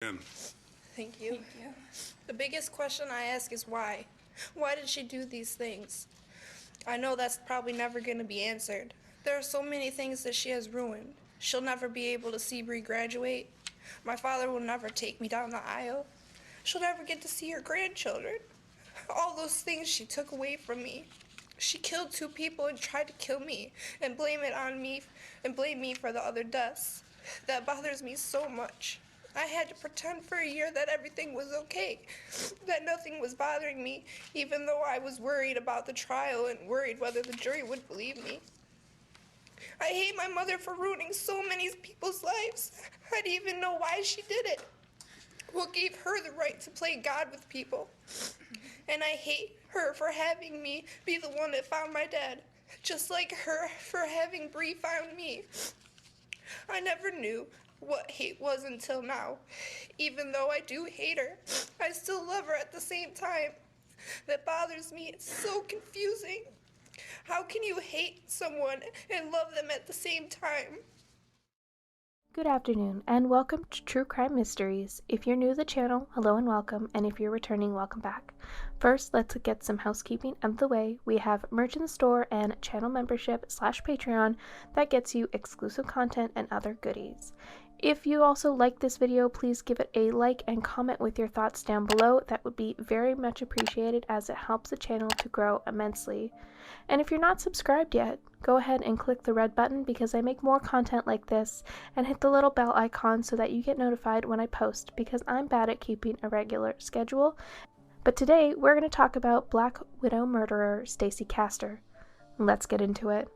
And Thank you. The biggest question I ask is why? Why did she do these things? I know that's probably never going to be answered. There are so many things that she has ruined. She'll never be able to see Bree graduate. My father will never take me down the aisle. She'll never get to see her grandchildren. All those things she took away from me. She killed 2 people and tried to kill me and blame it on me and blame me for the other deaths. That bothers me so much. I had to pretend for a year that everything was okay, that nothing was bothering me, even though I was worried about the trial and worried whether the jury would believe me. I hate my mother for ruining so many people's lives. I didn't even know why she did it. What gave her the right to play God with people? And I hate her for having me be the one that found my dad, just like her for having Bree found me. I never knew what hate was until now. Even though I do hate her, I still love her at the same time. That bothers me. It's so confusing. How can you hate someone and love them at the same time? Good afternoon, and welcome to True Crime Mysteries. If you're new to the channel, hello and welcome, and if you're returning, welcome back. First, let's get some housekeeping out of the way. We have merch in the store and channel membership / Patreon that gets you exclusive content and other goodies. If you also like this video, please give it a like and comment with your thoughts down below. That would be very much appreciated as it helps the channel to grow immensely. And if you're not subscribed yet, go ahead and click the red button because I make more content like this, and hit the little bell icon so that you get notified when I post, because I'm bad at keeping a regular schedule. But today we're going to talk about Black Widow murderer Stacey Castor. Let's get into it.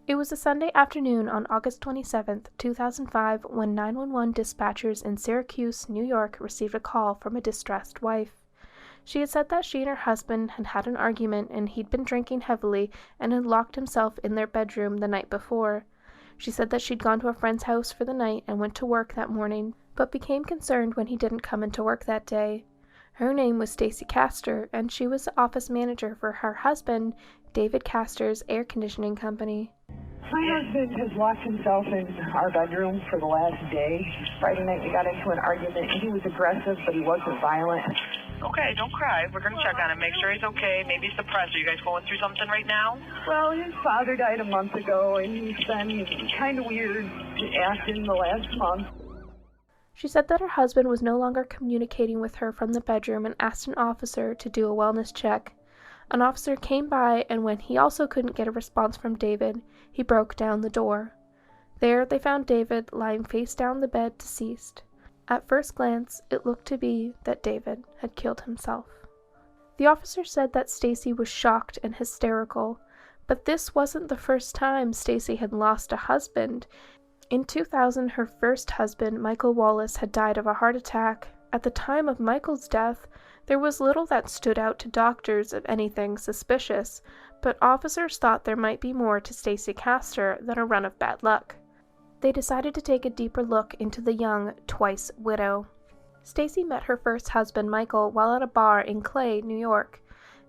It was a Sunday afternoon on August 27, 2005, when 911 dispatchers in Syracuse, New York, received a call from a distressed wife. She had said that she and her husband had had an argument and he'd been drinking heavily and had locked himself in their bedroom the night before. She said that she'd gone to a friend's house for the night and went to work that morning, but became concerned when he didn't come into work that day. Her name was Stacey Castor, and she was the office manager for her husband, David Castor's air conditioning company. My husband has locked himself in our bedroom for the last day. Friday night we got into an argument. He was aggressive, but he wasn't violent. Okay, don't cry. We're going to check on him, make sure he's okay. Maybe he's depressed. Are you guys going through something right now? Well, his father died a month ago, and he's been kind of weird acting the last month. She said that her husband was no longer communicating with her from the bedroom and asked an officer to do a wellness check. An officer came by, and when he also couldn't get a response from David, he broke down the door. There they found David lying face down the bed, deceased. At first glance, it looked to be that David had killed himself. The officer said that Stacey was shocked and hysterical, but this wasn't the first time Stacey had lost a husband. In 2000, her first husband, Michael Wallace, had died of a heart attack. At the time of Michael's death, there was little that stood out to doctors of anything suspicious, but officers thought there might be more to Stacey Castor than a run of bad luck. They decided to take a deeper look into the young, twice widow. Stacey met her first husband, Michael, while at a bar in Clay, New York.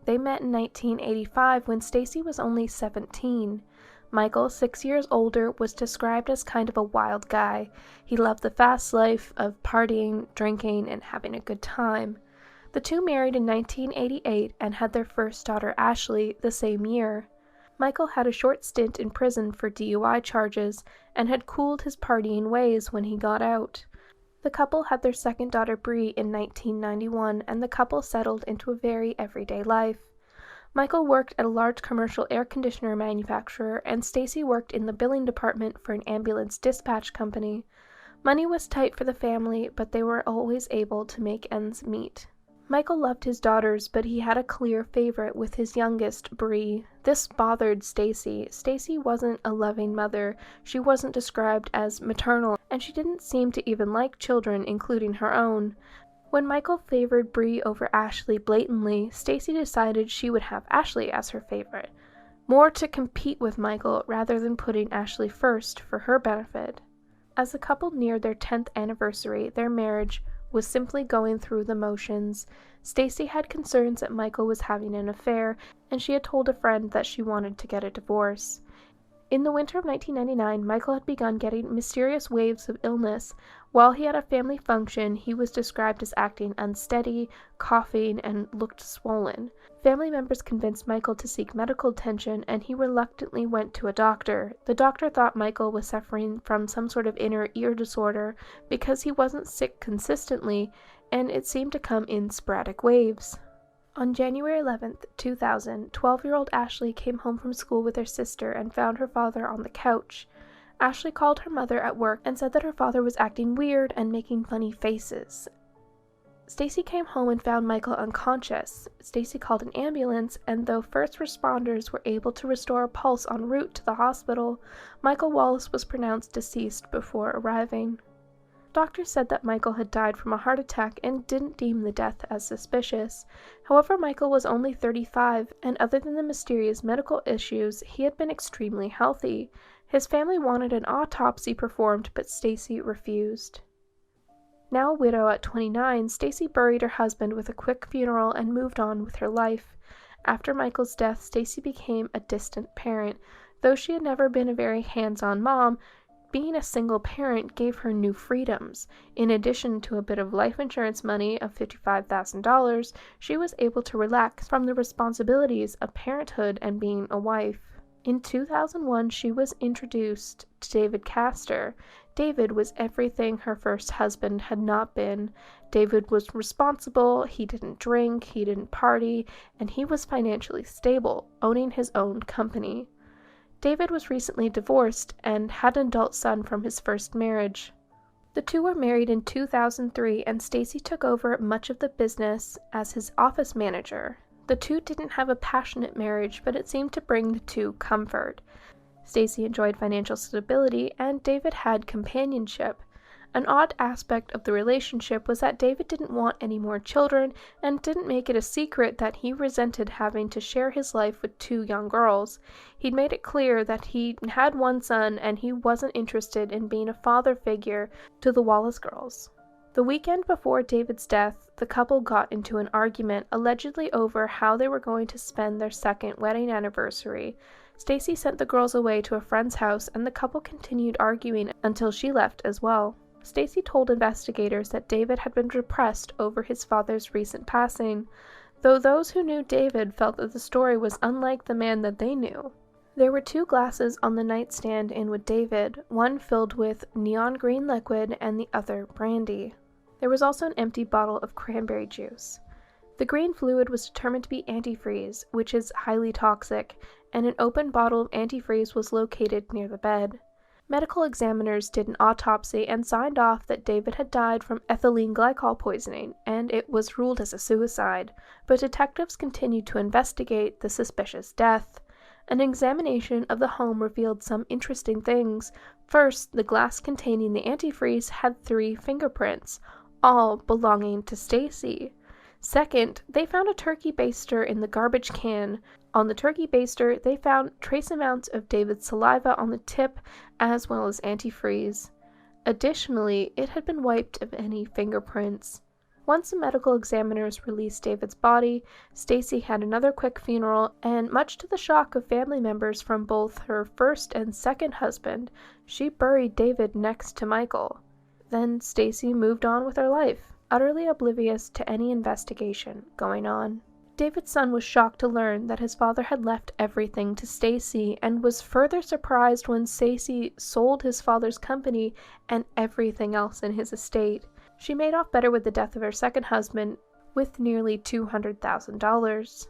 They met in 1985 when Stacey was only 17. Michael, 6 years older, was described as kind of a wild guy. He loved the fast life of partying, drinking, and having a good time. The two married in 1988 and had their first daughter, Ashley, the same year. Michael had a short stint in prison for DUI charges and had cooled his partying ways when he got out. The couple had their second daughter, Bree, in 1991, and the couple settled into a very everyday life. Michael worked at a large commercial air conditioner manufacturer, and Stacey worked in the billing department for an ambulance dispatch company. Money was tight for the family, but they were always able to make ends meet. Michael loved his daughters, but he had a clear favorite with his youngest, Bree. This bothered Stacey. Stacey wasn't a loving mother, she wasn't described as maternal, and she didn't seem to even like children, including her own. When Michael favored Bree over Ashley blatantly, Stacey decided she would have Ashley as her favorite, more to compete with Michael rather than putting Ashley first for her benefit. As the couple neared their 10th anniversary, their marriage was simply going through the motions. Stacey had concerns that Michael was having an affair, and she had told a friend that she wanted to get a divorce. In the winter of 1999, Michael had begun getting mysterious waves of illness. While he had a family function, he was described as acting unsteady, coughing, and looked swollen. Family members convinced Michael to seek medical attention, and he reluctantly went to a doctor. The doctor thought Michael was suffering from some sort of inner ear disorder because he wasn't sick consistently, and it seemed to come in sporadic waves. On January 11, 2000, 12-year-old Ashley came home from school with her sister and found her father on the couch. Ashley called her mother at work and said that her father was acting weird and making funny faces. Stacey came home and found Michael unconscious. Stacey called an ambulance, and though first responders were able to restore a pulse en route to the hospital, Michael Wallace was pronounced deceased before arriving. Doctors said that Michael had died from a heart attack and didn't deem the death as suspicious. However, Michael was only 35, and other than the mysterious medical issues, he had been extremely healthy. His family wanted an autopsy performed, but Stacey refused. Now a widow at 29, Stacey buried her husband with a quick funeral and moved on with her life. After Michael's death, Stacey became a distant parent. Though she had never been a very hands-on mom, being a single parent gave her new freedoms. In addition to a bit of life insurance money of $55,000, she was able to relax from the responsibilities of parenthood and being a wife. In 2001, she was introduced to David Castor. David was everything her first husband had not been. David was responsible, he didn't drink, he didn't party, and he was financially stable, owning his own company. David was recently divorced and had an adult son from his first marriage. The two were married in 2003, and Stacey took over much of the business as his office manager. The two didn't have a passionate marriage, but it seemed to bring the two comfort. Stacey enjoyed financial stability, and David had companionship. An odd aspect of the relationship was that David didn't want any more children and didn't make it a secret that he resented having to share his life with two young girls. He'd made it clear that he had one son and he wasn't interested in being a father figure to the Wallace girls. The weekend before David's death, the couple got into an argument, allegedly over how they were going to spend their second wedding anniversary. Stacey sent the girls away to a friend's house, and the couple continued arguing until she left as well. Stacey told investigators that David had been depressed over his father's recent passing, though those who knew David felt that the story was unlike the man that they knew. There were 2 glasses on the nightstand in with David, one filled with neon green liquid and the other brandy. There was also an empty bottle of cranberry juice. The green fluid was determined to be antifreeze, which is highly toxic, and an open bottle of antifreeze was located near the bed. Medical examiners did an autopsy and signed off that David had died from ethylene glycol poisoning, and it was ruled as a suicide, but detectives continued to investigate the suspicious death. An examination of the home revealed some interesting things. First, the glass containing the antifreeze had 3 fingerprints, all belonging to Stacey. Second, they found a turkey baster in the garbage can. On the turkey baster, they found trace amounts of David's saliva on the tip, as well as antifreeze. Additionally, it had been wiped of any fingerprints. Once the medical examiners released David's body, Stacey had another quick funeral, and much to the shock of family members from both her first and second husband, she buried David next to Michael. Then Stacey moved on with her life, utterly oblivious to any investigation going on. David's son was shocked to learn that his father had left everything to Stacey, and was further surprised when Stacey sold his father's company and everything else in his estate. She made off better with the death of her second husband, with nearly $200,000.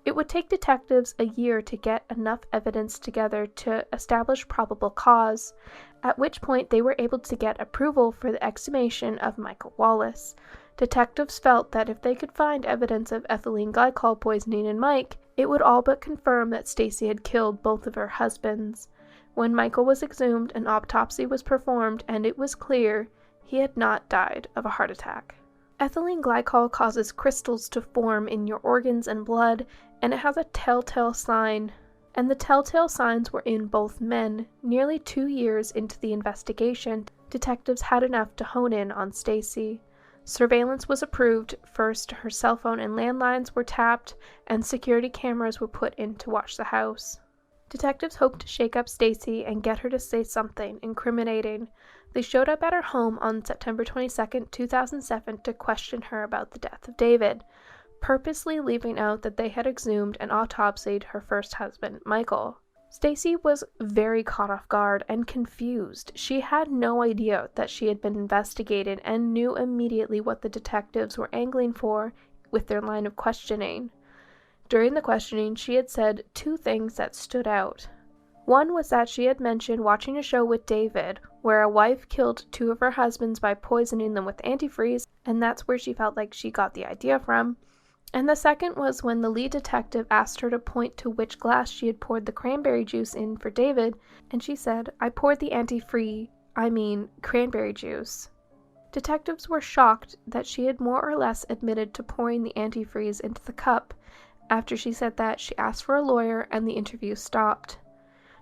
It would take detectives a year to get enough evidence together to establish probable cause, at which point they were able to get approval for the exhumation of Michael Wallace. Detectives felt that if they could find evidence of ethylene glycol poisoning in Mike, it would all but confirm that Stacey had killed both of her husbands. When Michael was exhumed, an autopsy was performed, and it was clear he had not died of a heart attack. Ethylene glycol causes crystals to form in your organs and blood, and it has a telltale sign. And the telltale signs were in both men. Nearly 2 years into the investigation, detectives had enough to hone in on Stacey. Surveillance was approved. First, her cell phone and landlines were tapped, and security cameras were put in to watch the house. Detectives hoped to shake up Stacey and get her to say something incriminating. They showed up at her home on September 22, 2007 to question her about the death of David, purposely leaving out that they had exhumed and autopsied her first husband, Michael. Stacey was very caught off guard and confused. She had no idea that she had been investigated and knew immediately what the detectives were angling for with their line of questioning. During the questioning, she had said 2 things that stood out. One was that she had mentioned watching a show with David where a wife killed 2 of her husbands by poisoning them with antifreeze, and that's where she felt like she got the idea from. And the second was when the lead detective asked her to point to which glass she had poured the cranberry juice in for David, and she said, "I poured the cranberry juice." Detectives were shocked that she had more or less admitted to pouring the antifreeze into the cup. After she said that, she asked for a lawyer and the interview stopped.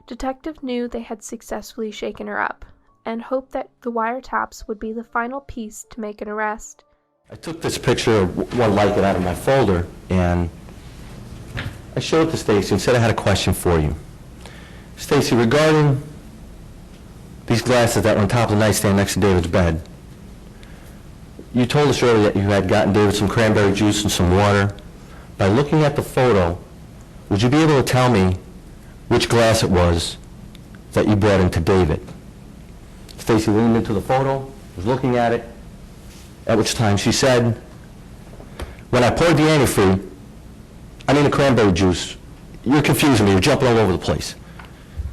Detectives knew they had successfully shaken her up, and hoped that the wiretaps would be the final piece to make an arrest. I took this picture of one like it out of my folder, and I showed it to Stacey and said I had a question for you. Stacey, regarding these glasses that were on top of the nightstand next to David's bed, you told us earlier that you had gotten David some cranberry juice and some water. By looking at the photo, would you be able to tell me which glass it was that you brought into David? Stacey leaned into the photo, was looking at it, at which time she said, "When I poured the the cranberry juice, you're confusing me, you're jumping all over the place."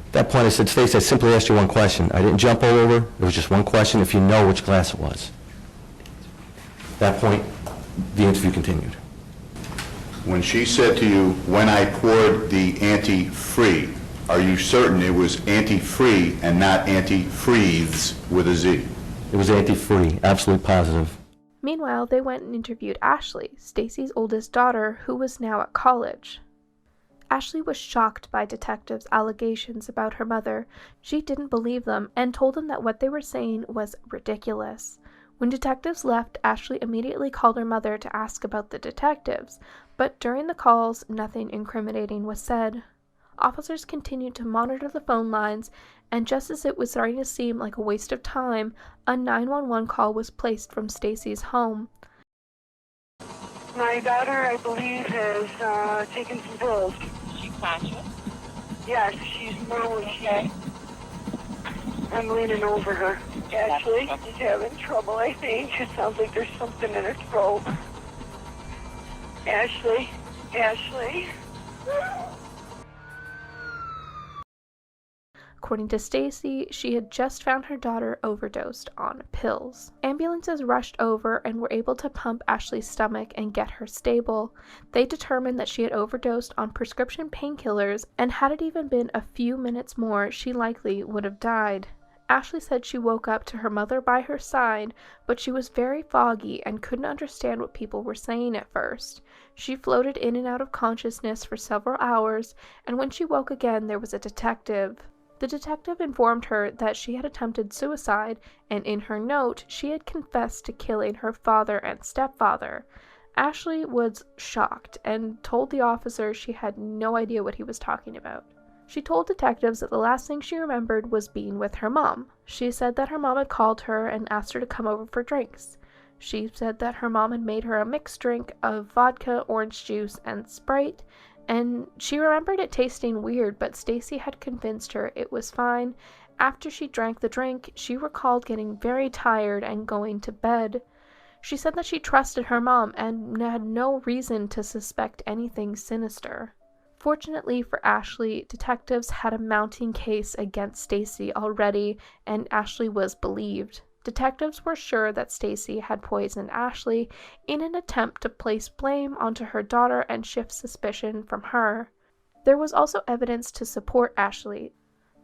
At that point I said, "Stacey, I simply asked you one question. I didn't jump all over, it was just one question, if you know which glass it was." At that point, the interview continued. When she said to you, "When I poured the anti-free," are you certain it was anti-free and not anti-freeze with a Z? It was anti-free, absolutely positive. Meanwhile, they went and interviewed Ashley, Stacey's oldest daughter, who was now at college. Ashley was shocked by detectives' allegations about her mother. She didn't believe them and told them that what they were saying was ridiculous. When detectives left, Ashley immediately called her mother to ask about the detectives, but during the calls, nothing incriminating was said. Officers continued to monitor the phone lines, and just as it was starting to seem like a waste of time, a 911 call was placed from Stacey's home. My daughter, I believe, has taken some pills. Is she conscious? Yes, she's more okay. I'm leaning over her. Ashley, she's having trouble, I think. It sounds like there's something in her throat. Ashley. According to Stacey, she had just found her daughter overdosed on pills. Ambulances rushed over and were able to pump Ashley's stomach and get her stable. They determined that she had overdosed on prescription painkillers, and had it even been a few minutes more, she likely would have died. Ashley said she woke up to her mother by her side, but she was very foggy and couldn't understand what people were saying at first. She floated in and out of consciousness for several hours, and when she woke again, there was a detective. The detective informed her that she had attempted suicide, and in her note, she had confessed to killing her father and stepfather. Ashley was shocked and told the officer she had no idea what he was talking about. She told detectives that the last thing she remembered was being with her mom. She said that her mom had called her and asked her to come over for drinks. She said that her mom had made her a mixed drink of vodka, orange juice, and Sprite, and she remembered it tasting weird, but Stacey had convinced her it was fine. After she drank the drink, she recalled getting very tired and going to bed. She said that she trusted her mom and had no reason to suspect anything sinister. Fortunately for Ashley, detectives had a mounting case against Stacey already, and Ashley was believed. Detectives were sure that Stacey had poisoned Ashley in an attempt to place blame onto her daughter and shift suspicion from her. There was also evidence to support Ashley.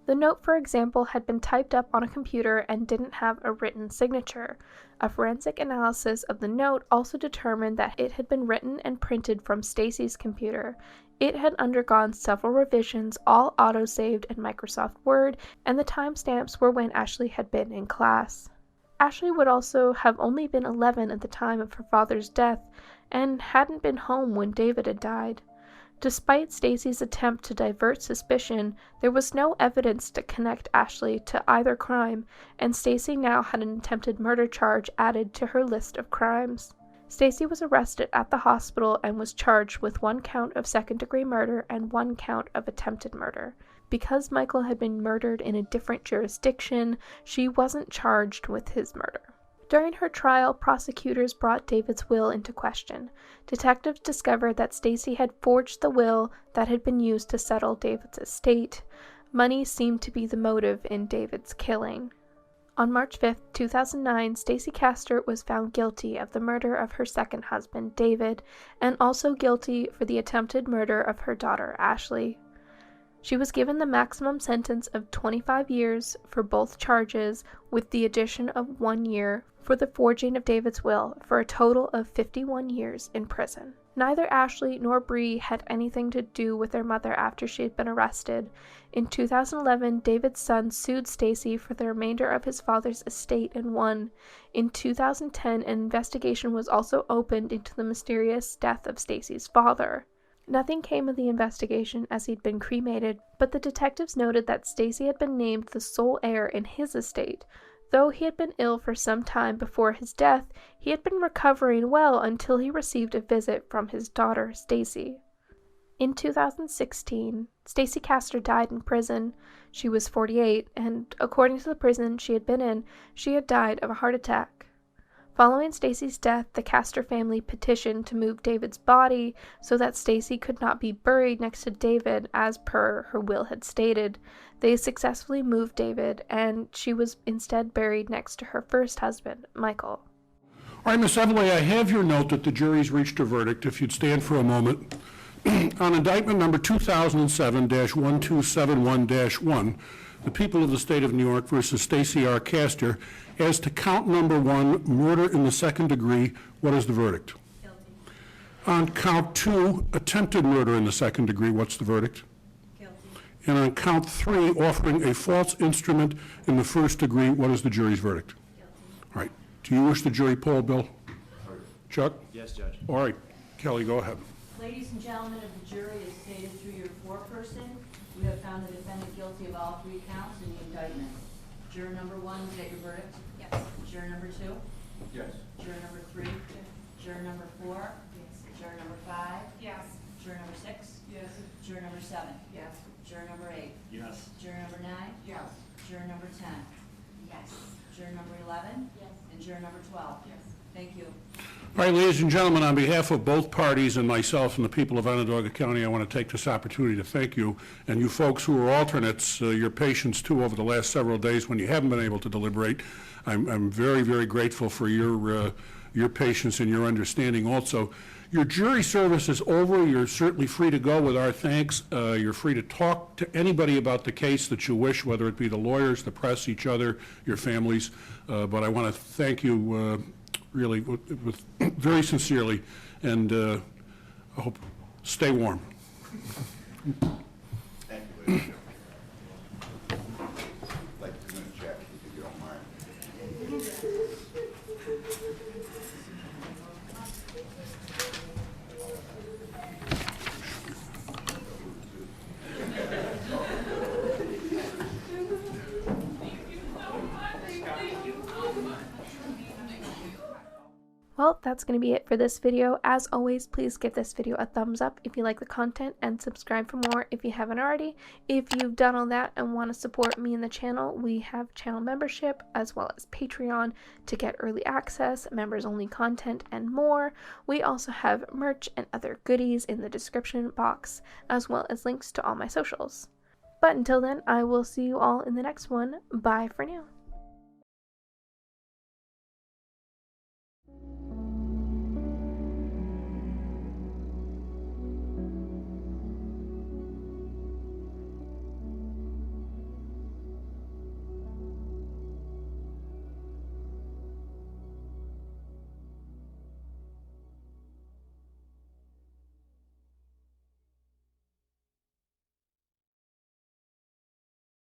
The note, for example, had been typed up on a computer and didn't have a written signature. A forensic analysis of the note also determined that it had been written and printed from Stacey's computer. It had undergone several revisions, all auto-saved in Microsoft Word, and the timestamps were when Ashley had been in class. Ashley would also have only been 11 at the time of her father's death and hadn't been home when David had died. Despite Stacey's attempt to divert suspicion, there was no evidence to connect Ashley to either crime, and Stacey now had an attempted murder charge added to her list of crimes. Stacey was arrested at the hospital and was charged with 1 count of second-degree murder and 1 count of attempted murder. Because Michael had been murdered in a different jurisdiction, she wasn't charged with his murder. During her trial, prosecutors brought David's will into question. Detectives discovered that Stacey had forged the will that had been used to settle David's estate. Money seemed to be the motive in David's killing. On March 5, 2009, Stacey Castor was found guilty of the murder of her second husband, David, and also guilty for the attempted murder of her daughter, Ashley. She was given the maximum sentence of 25 years for both charges, with the addition of 1 year for the forging of David's will, for a total of 51 years in prison. Neither Ashley nor Bree had anything to do with their mother after she had been arrested. In 2011, David's son sued Stacey for the remainder of his father's estate and won. In 2010, an investigation was also opened into the mysterious death of Stacey's father. Nothing came of the investigation as he'd been cremated, but the detectives noted that Stacey had been named the sole heir in his estate. Though he had been ill for some time before his death, he had been recovering well until he received a visit from his daughter, Stacey. In 2016, Stacey Castor died in prison. She was 48, and according to the prison she had been in, she had died of a heart attack. Following Stacey's death, the Castor family petitioned to move David's body so that Stacey could not be buried next to David as per her will had stated. They successfully moved David, and she was instead buried next to her first husband, Michael. All right, Ms. Everly, I have your note that the jury's reached a verdict. If you'd stand for a moment. On indictment number 2007-1271-1, the people of the state of New York versus Stacey R. Castor, as to count number 1, murder in the second degree, what is the verdict? Guilty. On count 2, attempted murder in the second degree, what's the verdict? Guilty. And on count 3, offering a false instrument in the first degree, what is the jury's verdict? Guilty. All right. Do you wish the jury poll, Bill? Chuck? Yes, Judge. All right. Kelly, go ahead. Ladies and gentlemen of the jury, as stated through your foreperson, you have found the defendant guilty of all 3 counts in the indictment. Juror number 1, is that your verdict? Yes. Juror number 2? Yes. Juror number 3? Juror number 4? Yes. Juror number 5? Yes. Juror number 6? Yes. Juror number 7? Yes. Juror number 8? Yes. Juror number 9? Yes. Juror number 10? Yes. Juror number 11? Yes. And juror number 12? Yes. Thank you. All right, ladies and gentlemen, on behalf of both parties and myself and the people of Onondaga County, I want to take this opportunity to thank you, and you folks who are alternates, your patience too over the last several days when you haven't been able to deliberate. I'm very, very grateful for your patience and your understanding also. Your jury service is over. You're certainly free to go with our thanks. You're free to talk to anybody about the case that you wish, whether it be the lawyers, the press, each other, your families. But I want to thank you really with very sincerely, and I hope stay warm. Thank you, ladies. I'd like to do a check, if you don't mind. Well, that's going to be it for this video. As always, please give this video a thumbs up if you like the content and subscribe for more if you haven't already. If you've done all that and want to support me and the channel, we have channel membership as well as Patreon to get early access, members only content, and more. We also have merch and other goodies in the description box, as well as links to all my socials. But until then, I will see you all in the next one. Bye for now.